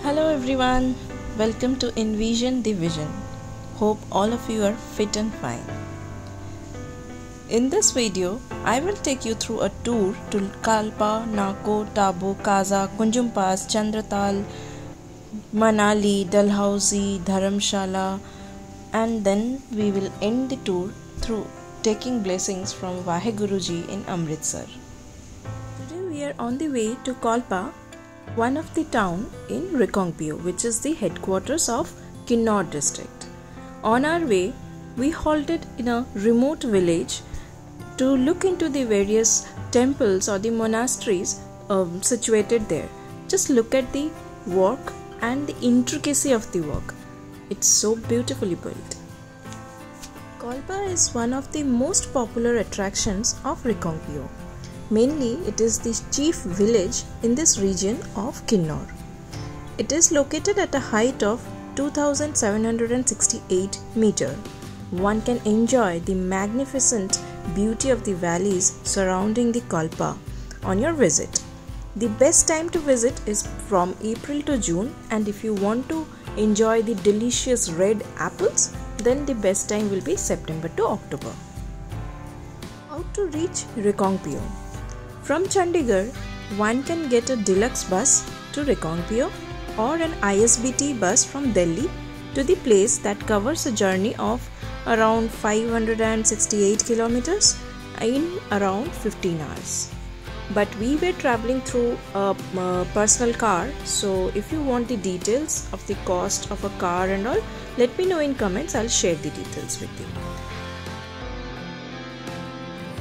Hello everyone, welcome to Envision the Vision. Hope all of you are fit and fine. In this video, I will take you through a tour to Kalpa, Nako, Tabo, Kaza, Kunjum Pass, Chandratal, Manali, Dalhousie, Dharamshala, and then we will end the tour through taking blessings from Vaheguruji in Amritsar. Today we are on the way to Kalpa, one of the town in Rikhongpio, which is the headquarters of Kinnaur district. On our way, we halted in a remote village to look into the various temples or the monasteries situated there. Just look at the work and the intricacy of the work. It's so beautifully built. Kalpa is one of the most popular attractions of Rikhongpio. Mainly, it is the chief village in this region of Kinnaur. It is located at a height of 2768 meters. One can enjoy the magnificent beauty of the valleys surrounding the Kalpa on your visit. The best time to visit is from April to June, and if you want to enjoy the delicious red apples, then the best time will be September to October. How to reach Rikhongpio? From Chandigarh, one can get a deluxe bus to Rikhongpio or an ISBT bus from Delhi to the place that covers a journey of around 568 kilometers in around 15 hours. But we were traveling through a personal car, so if you want the details of the cost of a car and all, let me know in comments. I'll share the details with you.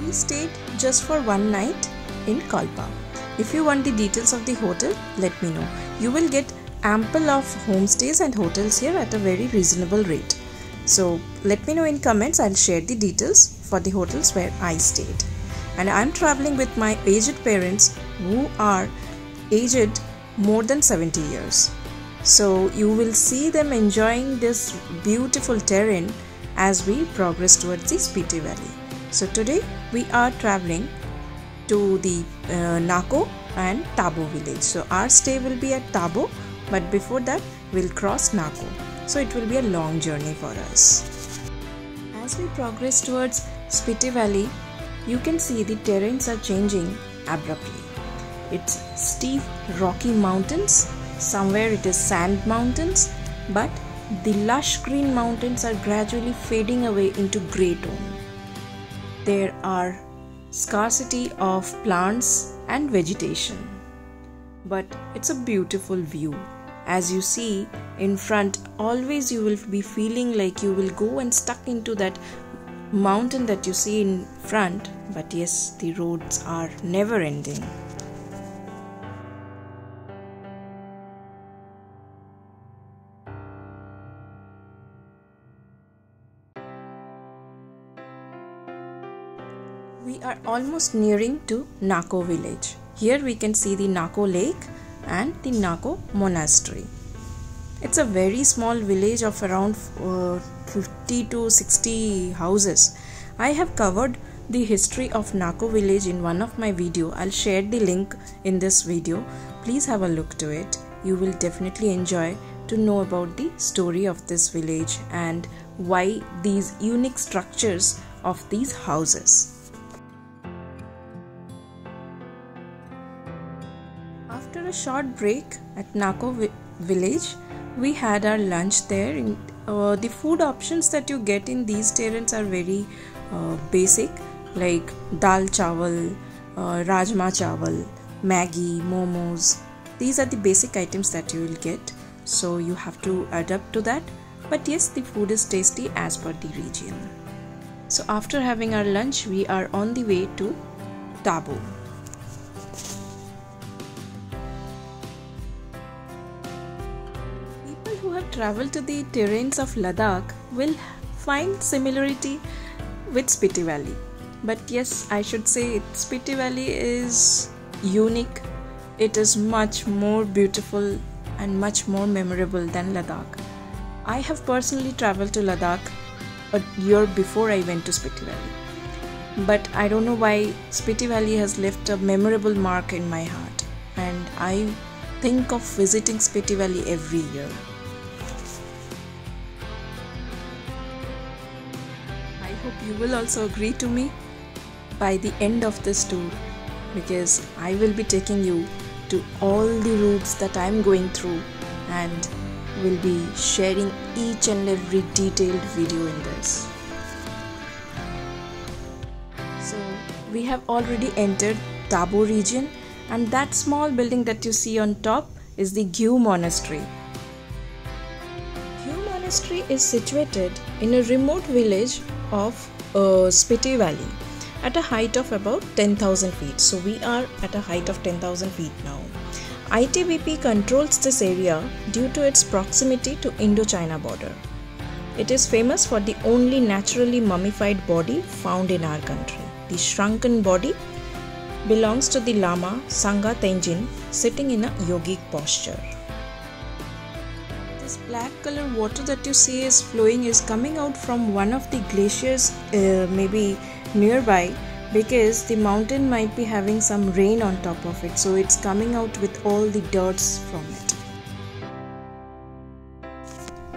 We stayed just for one night in Kalpa. If you want the details of the hotel, let me know. You will get ample of homestays and hotels here at a very reasonable rate. So let me know in comments. I'll share the details for the hotels where I stayed. And I'm traveling with my aged parents who are aged more than 70 years. So you will see them enjoying this beautiful terrain as we progress towards the Spiti Valley. So today we are traveling to the Nako and Tabo village. So our stay will be at Tabo, but before that we'll cross Nako. So it will be a long journey for us. As we progress towards Spiti Valley, you can see the terrains are changing abruptly. It's steep rocky mountains, somewhere it is sand mountains, but the lush green mountains are gradually fading away into grey tone. There are scarcity of plants and vegetation, but it's a beautiful view. As you see in front, always you will be feeling like you will go and stuck into that mountain that you see in front, but yes, the roads are never ending. We are almost nearing to Nako village. Here we can see the Nako lake and the Nako monastery. It's a very small village of around 50 to 60 houses. I have covered the history of Nako village in one of my videos. I'll share the link in this video. Please have a look to it. You will definitely enjoy to know about the story of this village and why these unique structures of these houses. After a short break at Nako village, we had our lunch there. The food options that you get in these terrains are very basic, like dal chawal, rajma chawal, Maggi, momos. These are the basic items that you will get, so you have to adapt to that. But yes, the food is tasty as per the region. So after having our lunch, we are on the way to Tabo. Who have traveled to the terrains of Ladakh will find similarity with Spiti Valley. But yes, I should say Spiti Valley is unique. It is much more beautiful and much more memorable than Ladakh. I have personally traveled to Ladakh a year before I went to Spiti Valley. But I don't know why Spiti Valley has left a memorable mark in my heart. And I think of visiting Spiti Valley every year. I hope you will also agree to me by the end of this tour, because I will be taking you to all the routes that I am going through and will be sharing each and every detailed video in this. So we have already entered Tabo region, and that small building that you see on top is the Gyu Monastery. Gyu Monastery is situated in a remote village of Spiti Valley at a height of about 10,000 feet. So we are at a height of 10,000 feet now. ITBP controls this area due to its proximity to Indo-China border. It is famous for the only naturally mummified body found in our country. The shrunken body belongs to the Lama Sangha Tenjin, sitting in a yogic posture. This black color water that you see is flowing is coming out from one of the glaciers maybe nearby, because the mountain might be having some rain on top of it, so it's coming out with all the dirts from it.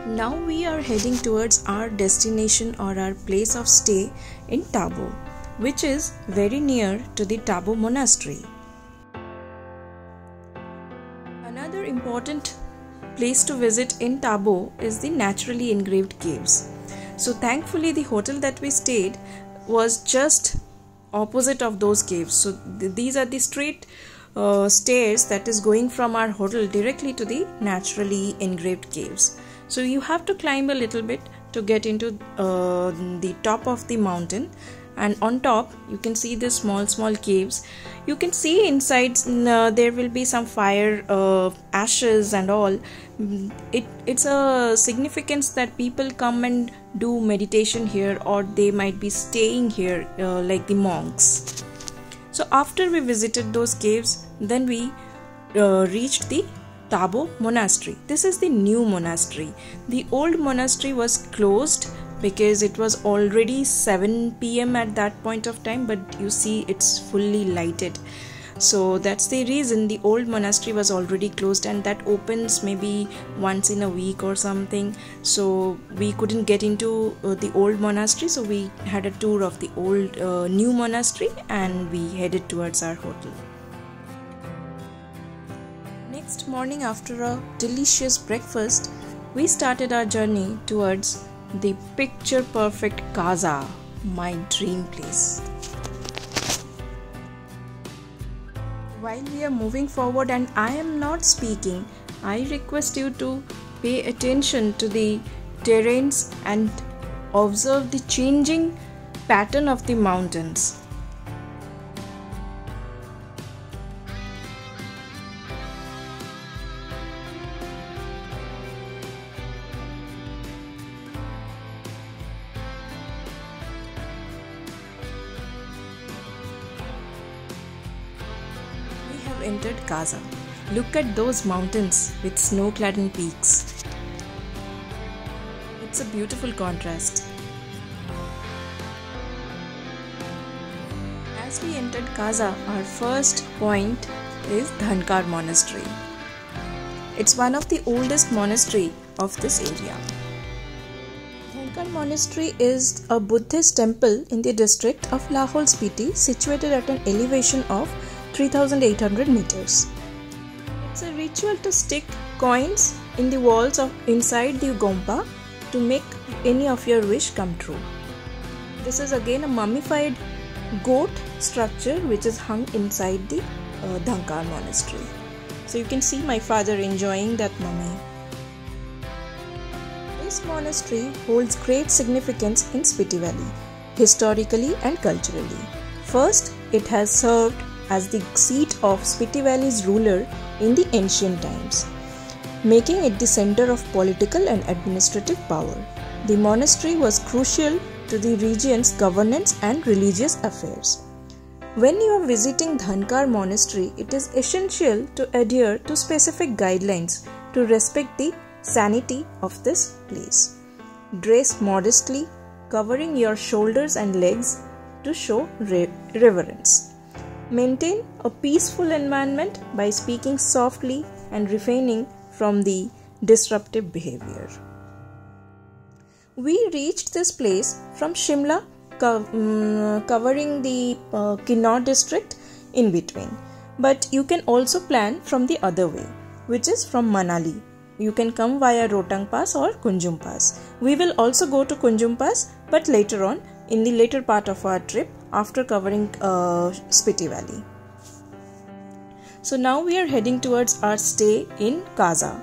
Now we are heading towards our destination or our place of stay in Tabo, which is very near to the Tabo Monastery. Another important place to visit in Tabo is the naturally engraved caves. So thankfully the hotel that we stayed was just opposite of those caves. So these are the straight stairs that is going from our hotel directly to the naturally engraved caves. So you have to climb a little bit to get into the top of the mountain, and on top you can see the small caves. You can see inside there will be some fire ashes and all. It's a significance that people come and do meditation here, or they might be staying here like the monks. So after we visited those caves, then we reached the Tabo Monastery. This is the new monastery. The old monastery was closed because it was already 7 PM at that point of time, but you see it's fully lighted. So that's the reason the old monastery was already closed, and that opens maybe once in a week or something. So we couldn't get into the old monastery, so we had a tour of the old new monastery, and we headed towards our hotel. Next morning, after a delicious breakfast, we started our journey towards the picture perfect Kaza, my dream place. While we are moving forward and I am not speaking, I request you to pay attention to the terrains and observe the changing pattern of the mountains. Entered Kaza. Look at those mountains with snow-clad peaks. It's a beautiful contrast. As we entered Kaza, our first point is Dhankar Monastery. It's one of the oldest monastery of this area. Dhankar Monastery is a Buddhist temple in the district of Lahaul Spiti, situated at an elevation of 3,800 meters. It's a ritual to stick coins in the walls of inside the gompa to make any of your wish come true. This is again a mummified goat structure which is hung inside the Dhankar Monastery. So you can see my father enjoying that mummy. This monastery holds great significance in Spiti Valley, historically and culturally. First, it has served as the seat of Spiti Valley's ruler in the ancient times, making it the center of political and administrative power. The monastery was crucial to the region's governance and religious affairs. When you are visiting Dhankar Monastery, it is essential to adhere to specific guidelines to respect the sanity of this place. Dress modestly, covering your shoulders and legs to show reverence. Maintain a peaceful environment by speaking softly and refraining from the disruptive behavior. We reached this place from Shimla, covering the Kinnaur district in between. But you can also plan from the other way, which is from Manali. You can come via Rohtang Pass or Kunjum Pass. We will also go to Kunjum Pass, but later on, in the later part of our trip, after covering Spiti Valley. So now we are heading towards our stay in Kaza.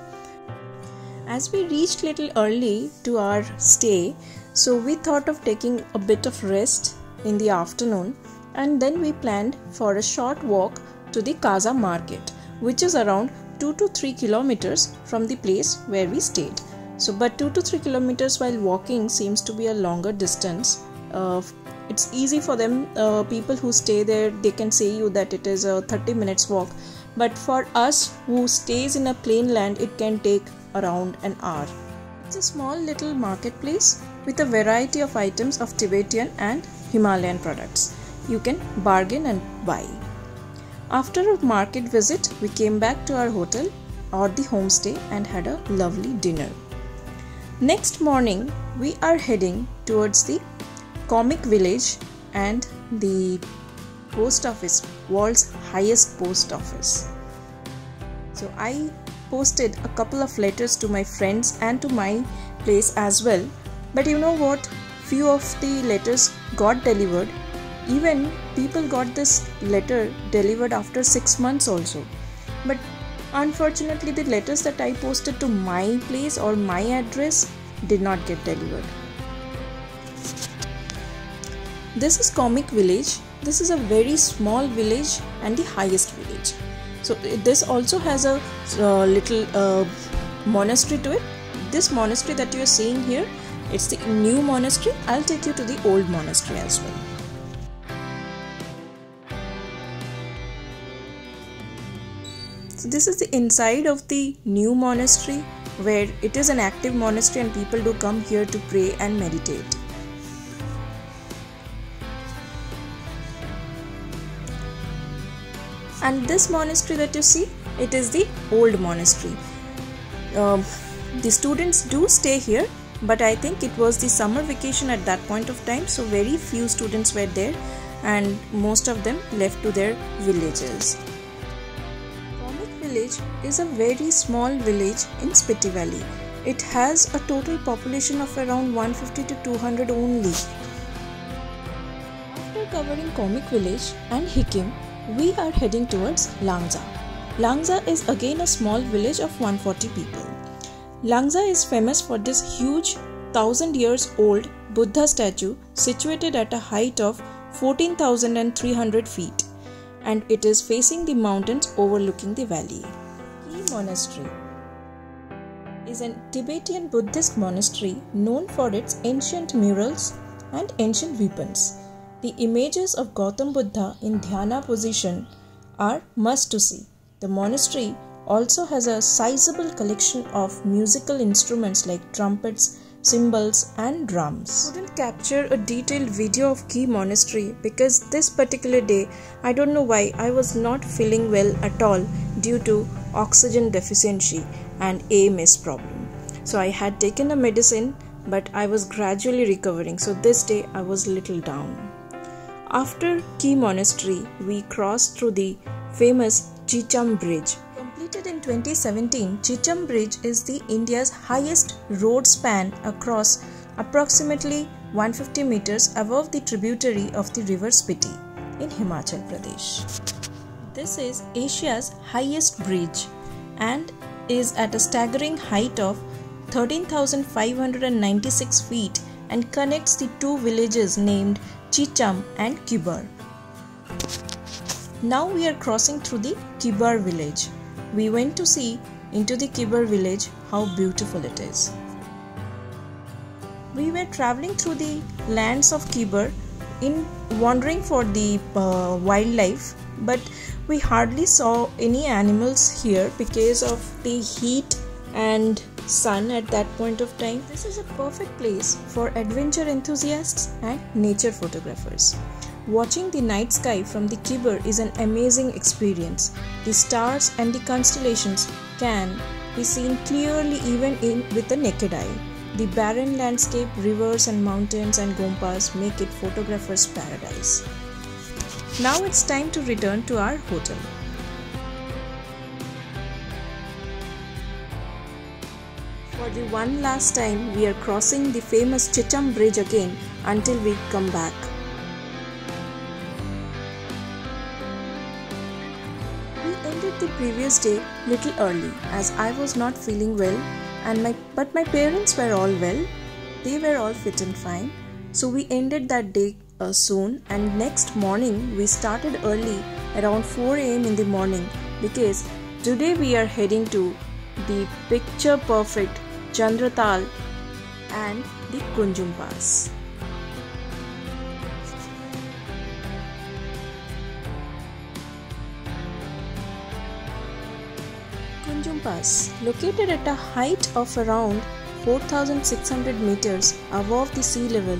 As we reached little early to our stay, so we thought of taking a bit of rest in the afternoon, and then we planned for a short walk to the Kaza market, which is around 2 to 3 kilometers from the place where we stayed. So but 2 to 3 kilometers while walking seems to be a longer distance. It's easy for them, people who stay there, they can say you that it is a 30 minutes walk, but for us who stays in a plain land, it can take around an hour. It's a small little marketplace with a variety of items of Tibetan and Himalayan products. You can bargain and buy. After a market visit, we came back to our hotel or the homestay and had a lovely dinner. Next morning, we are heading towards the comic village and the post office, world's highest post office. So I posted a couple of letters to my friends and to my place as well, but you know what, few of the letters got delivered. Even people got this letter delivered after 6 months also, but unfortunately the letters that I posted to my place or my address did not get delivered. This is Comic Village. This is a very small village and the highest village. So this also has a little monastery to it. This monastery that you are seeing here, it's the new monastery. I'll take you to the old monastery as well. So this is the inside of the new monastery, where it is an active monastery and people do come here to pray and meditate. And this monastery that you see, it is the old monastery. The students do stay here, but I think it was the summer vacation at that point of time, so very few students were there and most of them left to their villages. Comic Village is a very small village in Spiti Valley. It has a total population of around 150 to 200 only. After covering Comic Village and Hikim, we are heading towards Langza. Langza is again a small village of 140 people. Langza is famous for this huge 1000 years old Buddha statue situated at a height of 14,300 feet, and it is facing the mountains overlooking the valley. Key Monastery is a Tibetan Buddhist monastery known for its ancient murals and ancient weapons. The images of Gautam Buddha in dhyana position are must to see. The monastery also has a sizable collection of musical instruments like trumpets, cymbals and drums. I couldn't capture a detailed video of Key Monastery because this particular day, I don't know why, I was not feeling well at all due to oxygen deficiency and AMS problem. So I had taken a medicine, but I was gradually recovering. So this day I was little down. After Key Monastery, we crossed through the famous Chicham Bridge. Completed in 2017, Chicham Bridge is the India's highest road span across approximately 150 meters above the tributary of the river Spiti in Himachal Pradesh. This is Asia's highest bridge and is at a staggering height of 13,596 feet and connects the two villages named Chicham and Kibar. Now we are crossing through the Kibar village. We went to see into the Kibar village how beautiful it is. We were traveling through the lands of Kibar in wandering for the wildlife, but we hardly saw any animals here because of the heat and sun at that point of time. This is a perfect place for adventure enthusiasts and nature photographers. Watching the night sky from the Khyber is an amazing experience. The stars and the constellations can be seen clearly even with the naked eye. The barren landscape, rivers and mountains and gompas make it photographer's paradise. Now it's time to return to our hotel. For the one last time, we are crossing the famous Chicham bridge again until we come back. Ended the previous day little early as I was not feeling well but my parents were all well. They were all fit and fine. So we ended that day soon, and next morning we started early around 4 a.m. in the morning because today we are heading to the picture perfect Chandratal and the Kunjum Pass. Kunjum Pass, located at a height of around 4,600 meters above the sea level,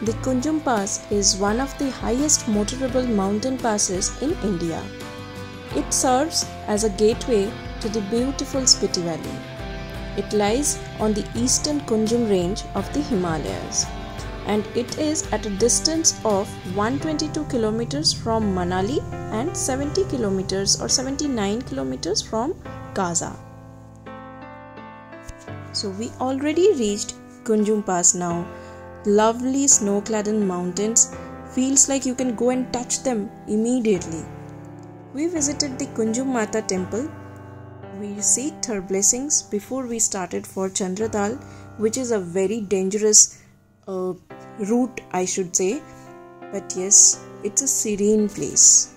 the Kunjum Pass is one of the highest motorable mountain passes in India. It serves as a gateway to the beautiful Spiti Valley. It lies on the eastern Kunjum range of the Himalayas, and it is at a distance of 122 kilometers from Manali and 70 kilometers or 79 kilometers from Gaza. So we already reached Kunjum Pass now. Lovely snow-clad mountains, feels like you can go and touch them immediately. We visited the Kunjum Mata temple. We received her blessings before we started for Chandratal, which is a very dangerous route, I should say. But yes, it's a serene place.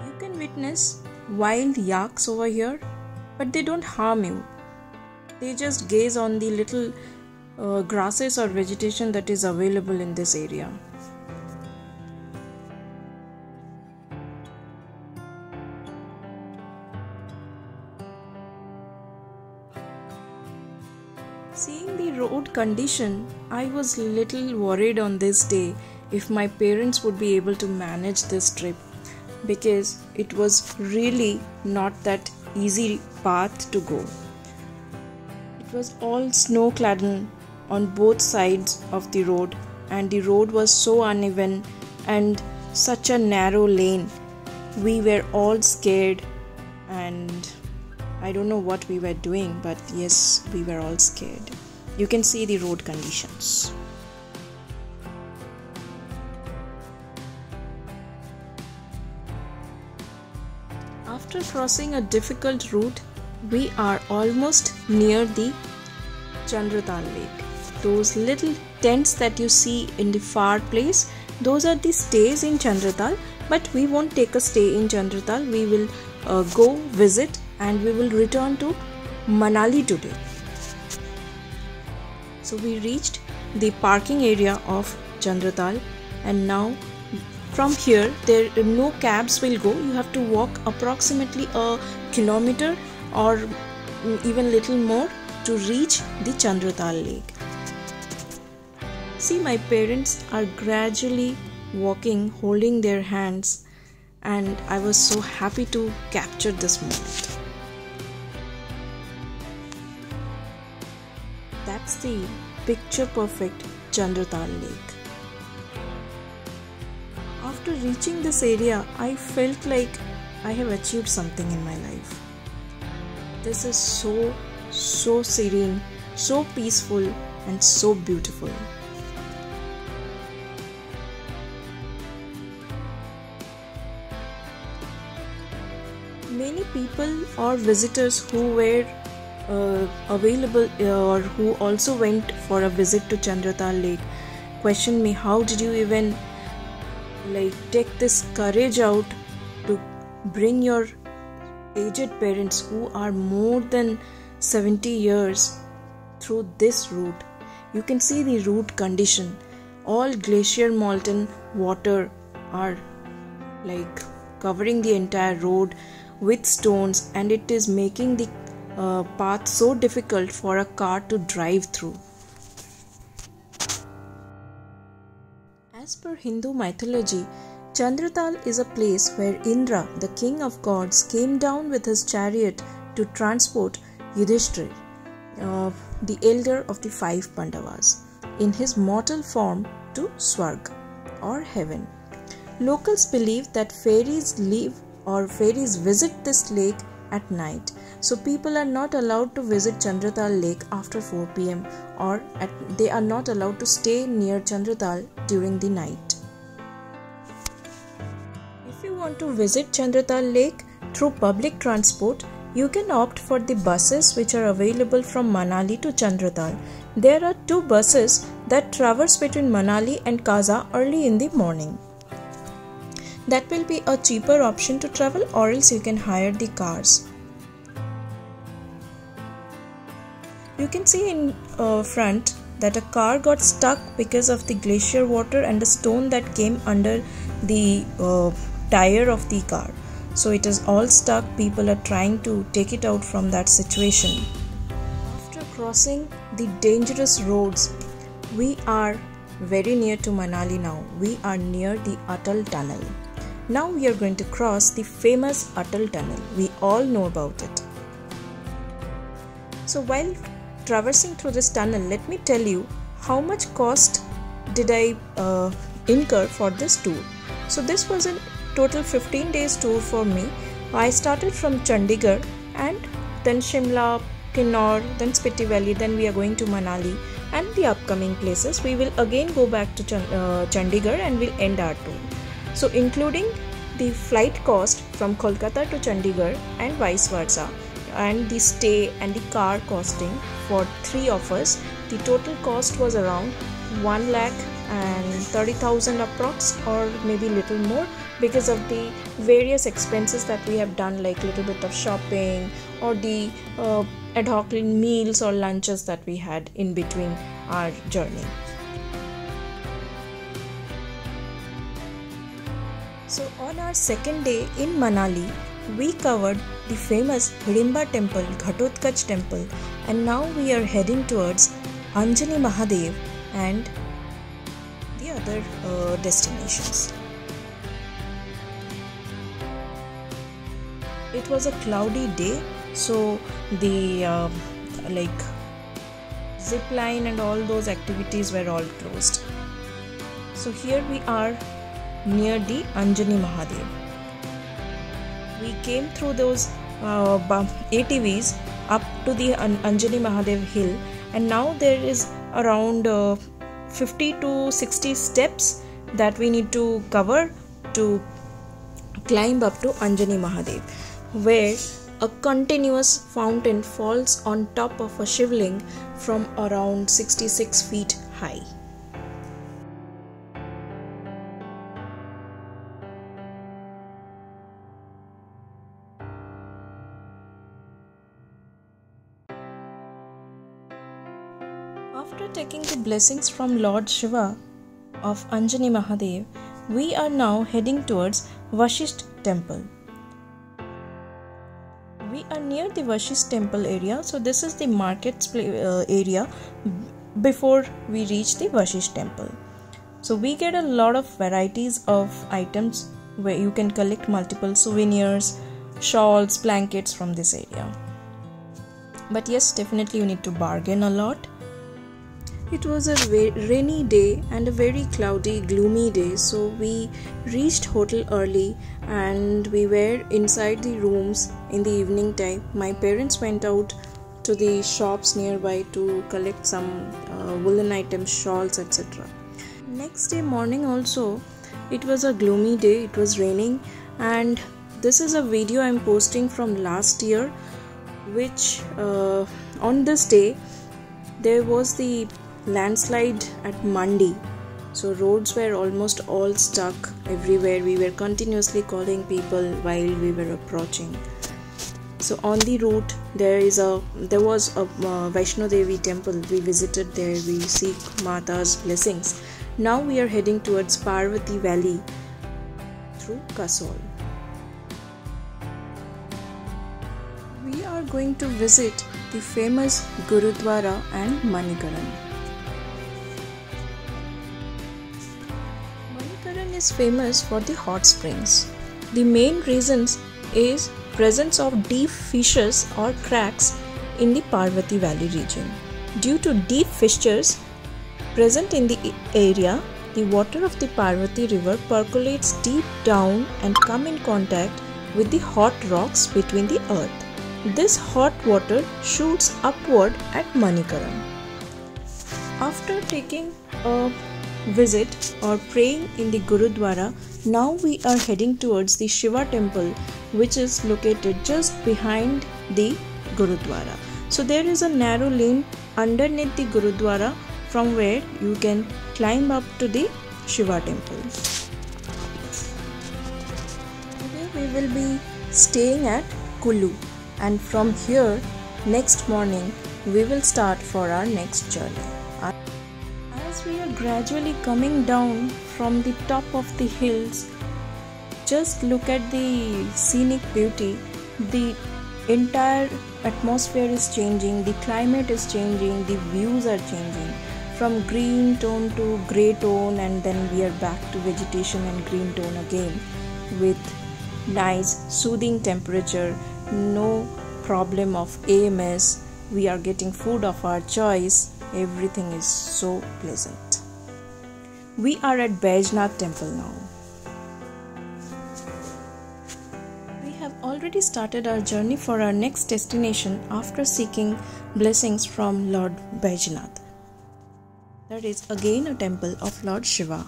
You can witness wild yaks over here, but they don't harm you. They just gaze on the little grasses or vegetation that is available in this area. Seeing the road condition, I was little worried on this day if my parents would be able to manage this trip, because it was really not that easy path to go. It was all snow-clad on both sides of the road, and the road was so uneven and such a narrow lane. We were all scared, and I don't know what we were doing, but yes, we were all scared. You can see the road conditions. After crossing a difficult route, we are almost near the Chandratal Lake. Those little tents that you see in the far place, those are the stays in Chandratal, but we won't take a stay in Chandratal. We will go visit and we will return to Manali today. So we reached the parking area of Chandratal, and now from here no cabs will go. You have to walk approximately a kilometer or even little more to reach the Chandratal Lake. See, my parents are gradually walking, holding their hands, and I was so happy to capture this moment. That's the picture perfect Chandratal Lake. After reaching this area, I felt like I have achieved something in my life. This is so serene, so peaceful, and so beautiful. Many people or visitors who were available or who also went for a visit to Chandratal Lake questioned me, how did you even take this courage out to bring your aged parents who are more than 70 years through this route? You can see the road condition. All glacier molten water are like covering the entire road with stones, and it is making the path so difficult for a car to drive through. As per Hindu mythology, Chandratal is a place where Indra, the king of gods, came down with his chariot to transport Yudhishthir, the elder of the 5 Pandavas, in his mortal form to Swarg or heaven. Locals believe that fairies visit this lake at night, so people are not allowed to visit Chandratal lake after 4 p.m. or they are not allowed to stay near Chandratal during the night. If you want to visit Chandratal lake through public transport, you can opt for the buses which are available from Manali to Chandratal. There are 2 buses that traverse between Manali and Kaza early in the morning. That will be a cheaper option to travel, or else you can hire the cars. You can see in front that a car got stuck because of the glacier water and the stone that came under the tire of the car. So it is all stuck. People are trying to take it out from that situation. After crossing the dangerous roads, we are very near to Manali now. We are near the Atal Tunnel. Now we are going to cross the famous Atal Tunnel. We all know about it. So while traversing through this tunnel, let me tell you how much cost did I incur for this tour. So this was a total 15 days tour for me. I started from Chandigarh and then Shimla, Kinnaur, then Spiti Valley, then we are going to Manali and the upcoming places. We will again go back to Chandigarh and we'll end our tour. So including the flight cost from Kolkata to Chandigarh and vice versa, and the stay and the car costing for 3 of us, the total cost was around 1,30,000 approx, or maybe little more, because of the various expenses that we have done, like little bit of shopping or the ad hoc meals or lunches that we had in between our journey. So on our second day in Manali, we covered the famous Hidimba temple, Ghatotkaч temple, and now we are heading towards Anjani Mahadev and the other destinations. It was a cloudy day, so the zip line and all those activities were all closed. So here we are near the Anjani Mahadev. We came through those ATVs up to the Anjani Mahadev hill, and now there is around 50 to 60 steps that we need to cover to climb up to Anjani Mahadev, where a continuous fountain falls on top of a shivling from around 66 feet high. After taking the blessings from Lord Shiva of Anjani Mahadev, we are now heading towards Vashisht temple. We are near the Vashisht temple area, so this is the market area before we reach the Vashisht temple. So we get a lot of varieties of items where you can collect multiple souvenirs, shawls, blankets from this area. But yes, definitely you need to bargain a lot. It was a rainy day and a very cloudy, gloomy day, so we reached hotel early and we were inside the rooms in the evening time. My parents went out to the shops nearby to collect some woolen items, shawls, etc. Next day morning also, it was a gloomy day, it was raining, and this is a video I am posting from last year, which on this day there was the landslide at Mandi, so roads were almost all stuck everywhere. We were continuously calling people while we were approaching. So on the route there was a Vaishno Devi temple. We visited there. We seek Mata's blessings. Now we are heading towards Parvati Valley through Kasol. We are going to visit the famous Gurudwara and Manikaran. Manikaran is famous for the hot springs. The main reasons is presence of deep fissures or cracks in the Parvati Valley region. Due to deep fissures present in the area, the water of the Parvati river percolates deep down and come in contact with the hot rocks between the earth. This hot water shoots upward at Manikaran. After taking a visit or praying in the Gurudwara, now we are heading towards the Shiva temple, which is located just behind the Gurudwara. So there is a narrow lane underneath the Gurudwara from where you can climb up to the Shiva temple. Today we will be staying at Kulu, and from here next morning we will start for our next journey. As we are gradually coming down from the top of the hills, just look at the scenic beauty. The entire atmosphere is changing, the climate is changing, the views are changing from green tone to grey tone, and then we are back to vegetation and green tone again with nice soothing temperature, no problem of AMS. We are getting food of our choice. Everything is so pleasant. We are at Baijnath temple now. We have already started our journey for our next destination after seeking blessings from Lord Baijnath. That is again a temple of Lord Shiva.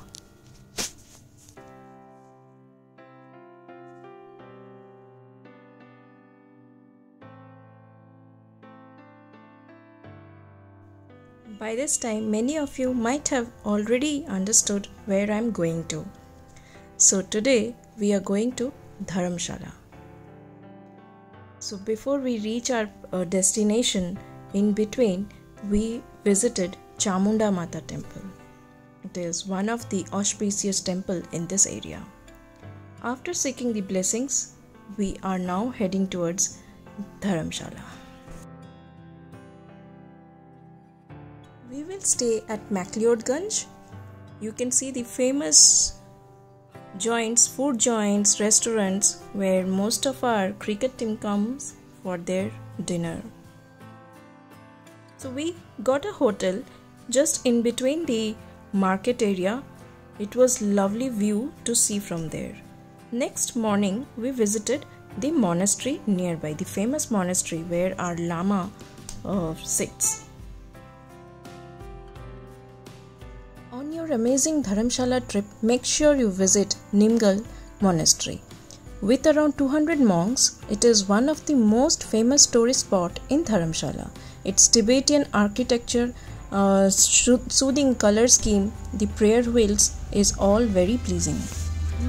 By this time, many of you might have already understood where I am going to. So today we are going to Dharamshala. So before we reach our destination, in between we visited Chamunda Mata temple. It is one of the auspicious temple in this area. After seeking the blessings, we are now heading towards Dharamshala. We will stay at McLeodganj. You can see the famous joints, food joints, restaurants where most of our cricket team comes for their dinner. So we got a hotel just in between the market area. It was lovely view to see from there. Next morning we visited the monastery nearby, the famous monastery where our Lama sits. On your amazing Dharamshala trip, make sure you visit Nimgal Monastery. With around 200 monks, it is one of the most famous tourist spot in Dharamshala. Its Tibetan architecture, soothing color scheme, the prayer wheels is all very pleasing.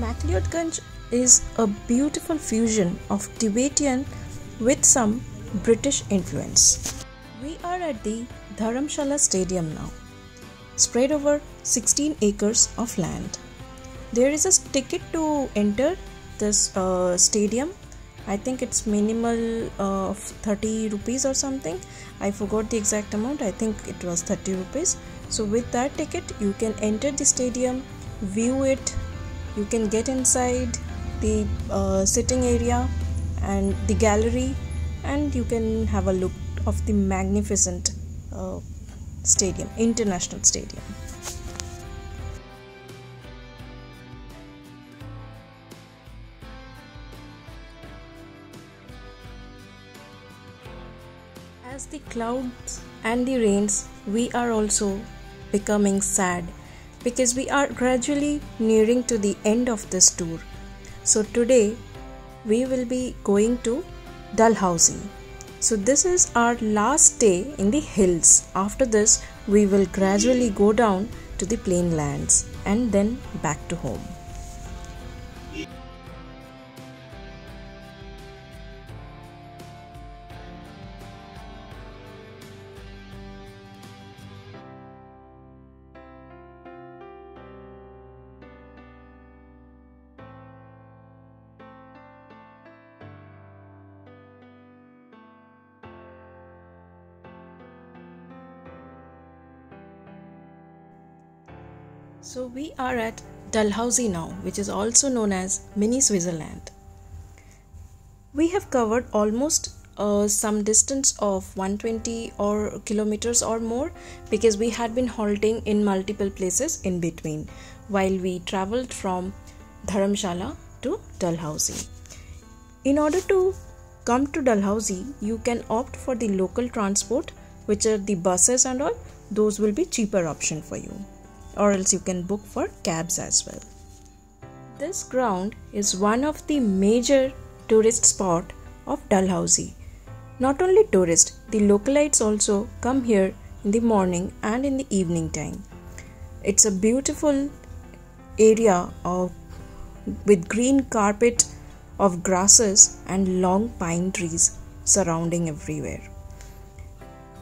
McLeodganj is a beautiful fusion of Tibetan with some British influence. We are at the Dharamshala Stadium now, spread over 16 acres of land. There is a ticket to enter this stadium. I think it's minimal of 30 rupees or something. I forgot the exact amount. I think it was 30 rupees. So with that ticket you can enter the stadium, view it, you can get inside the sitting area and the gallery, and you can have a look of the magnificent stadium, international stadium. As the clouds and the rains, we are also becoming sad because we are gradually nearing to the end of this tour. So today we will be going to Dalhousie. So this is our last day in the hills. After this we will gradually go down to the plain lands and then back to home. So we are at Dalhousie now, which is also known as Mini Switzerland. We have covered almost some distance of 120 kilometers or more, because we had been halting in multiple places in between while we traveled from Dharamshala to Dalhousie. In order to come to Dalhousie, you can opt for the local transport, which are the buses and all. Those will be cheaper option for you, or else you can book for cabs as well. This ground is one of the major tourist spot of Dalhousie. Not only tourists, the localites also come here in the morning and in the evening time. It's a beautiful area with green carpet of grasses and long pine trees surrounding everywhere.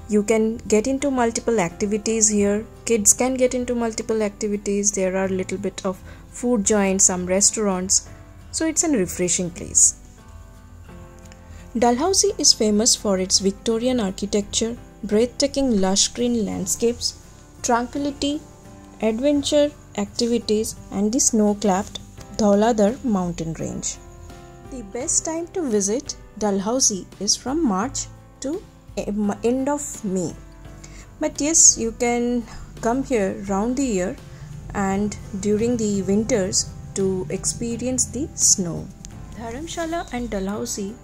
You can get into multiple activities here. Kids can get into multiple activities. There are a little bit of food joints, some restaurants. So it's a refreshing place. Dalhousie is famous for its Victorian architecture, breathtaking lush green landscapes, tranquility, adventure activities, and the snow-capped Dhauladhar mountain range. The best time to visit Dalhousie is from March to end of May. But yes, you can come here round the year and during the winters to experience the snow. Dharamshala and Dalhousie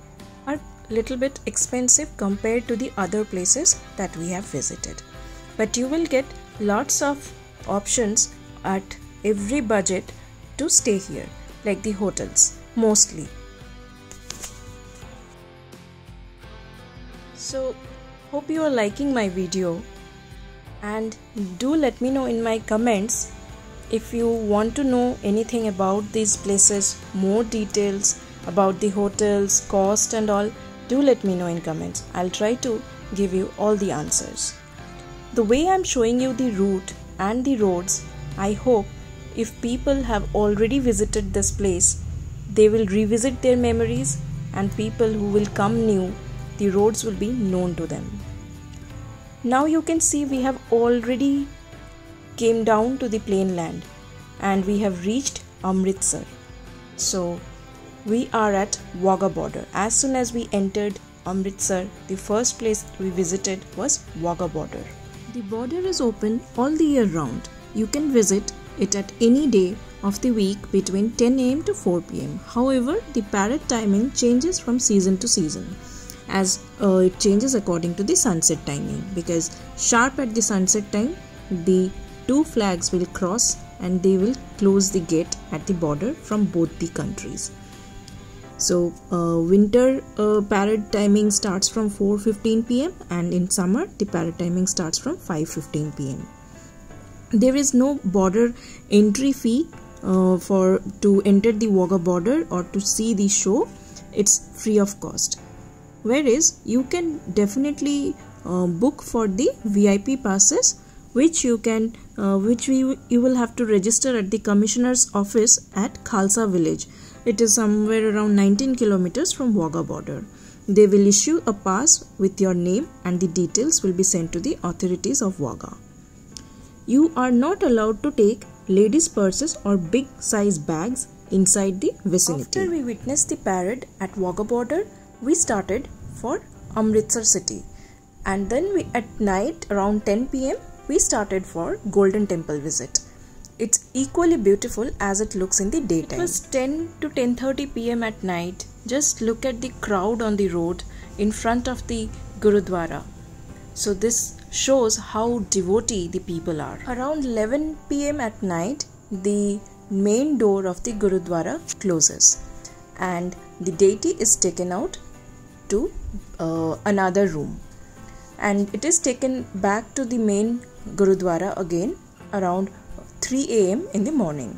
are little bit expensive compared to the other places that we have visited, but you will get lots of options at every budget to stay here, like the hotels mostly. So hope you are liking my video, and do let me know in my comments if you want to know anything about these places, more details about the hotels, cost and all. Do let me know in comments. I'll try to give you all the answers. The way I'm showing you the route and the roads, I hope if people have already visited this place, they will revisit their memories, and people who will come new, the roads will be known to them. Now you can see we have already came down to the plain land and we have reached Amritsar. So we are at Wagah border. As soon as we entered Amritsar, the first place we visited was Wagah border. The border is open all the year round. You can visit it at any day of the week between 10 am to 4 pm. However, the parade timing changes from season to season, as it changes according to the sunset timing, because sharp at the sunset time the two flags will cross and they will close the gate at the border from both the countries. So winter parade timing starts from 4:15 pm and in summer the parade timing starts from 5:15 pm. There is no border entry fee to enter the Wagah border or to see the show. It's free of cost. Whereas you can definitely book for the VIP passes, which you will have to register at the Commissioner's office at Khalsa village. It is somewhere around 19 kilometers from Wagah border. They will issue a pass with your name and the details will be sent to the authorities of Wagah. You are not allowed to take ladies' purses or big size bags inside the vicinity. After we witnessed the parade at Wagah border, we started for Amritsar city, and then at night around 10 pm we started for Golden Temple visit. It's equally beautiful as it looks in the daytime. It was 10 to 10:30 pm at night. Just look at the crowd on the road in front of the Gurudwara. So this shows how devotee the people are. Around 11 pm at night, the main door of the Gurudwara closes and the deity is taken out to another room, and it is taken back to the main Gurudwara again around 3 am in the morning.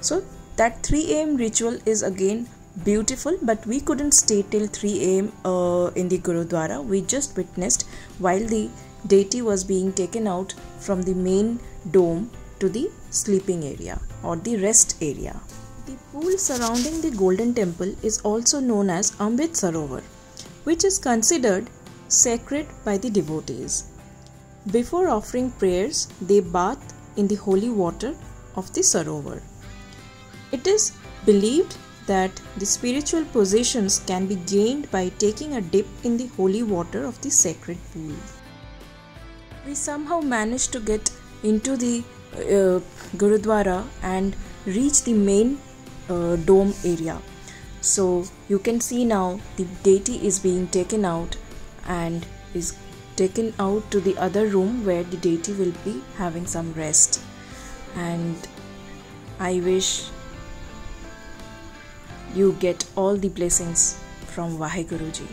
So that 3 am ritual is again beautiful, but we couldn't stay till 3 am in the Gurudwara. We just witnessed while the deity was being taken out from the main dome to the sleeping area or the rest area. The pool surrounding the Golden Temple is also known as Amrit Sarovar, which is considered sacred by the devotees. Before offering prayers, they bath in the holy water of the Sarovar. It is believed that the spiritual possessions can be gained by taking a dip in the holy water of the sacred pool. We somehow managed to get into the Gurudwara and reach the main dome area. So you can see now the deity is being taken out and is taken out to the other room where the deity will be having some rest. And I wish you get all the blessings from Vaheguruji.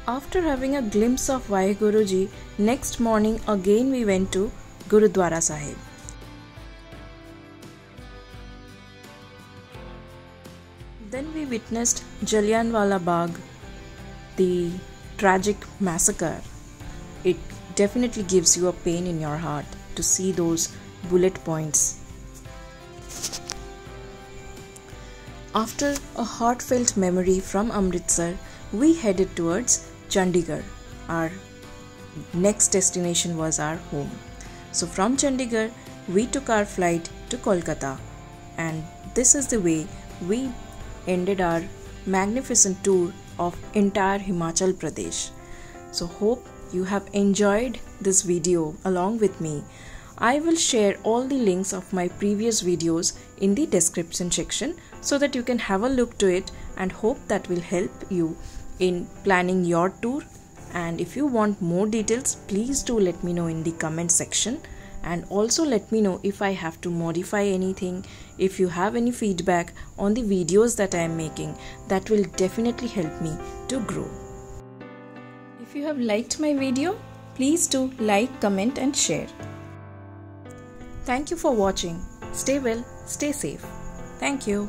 After having a glimpse of Vaheguruji, next morning again we went to Gurudwara Sahib. Then we witnessed Jallianwala Bagh, the tragic massacre. It definitely gives you a pain in your heart to see those bullet points. After a heartfelt memory from Amritsar, we headed towards Chandigarh. Our next destination was our home. So from Chandigarh, we took our flight to Kolkata, and this is the way we ended our magnificent tour of entire Himachal Pradesh. So hope you have enjoyed this video along with me. I will share all the links of my previous videos in the description section so that you can have a look to it, and hope that will help you in planning your tour. And if you want more details, please do let me know in the comment section, and also let me know if I have to modify anything. If you have any feedback on the videos that I am making, that will definitely help me to grow. If you have liked my video, please do like, comment and share. Thank you for watching. Stay well, stay safe. Thank you.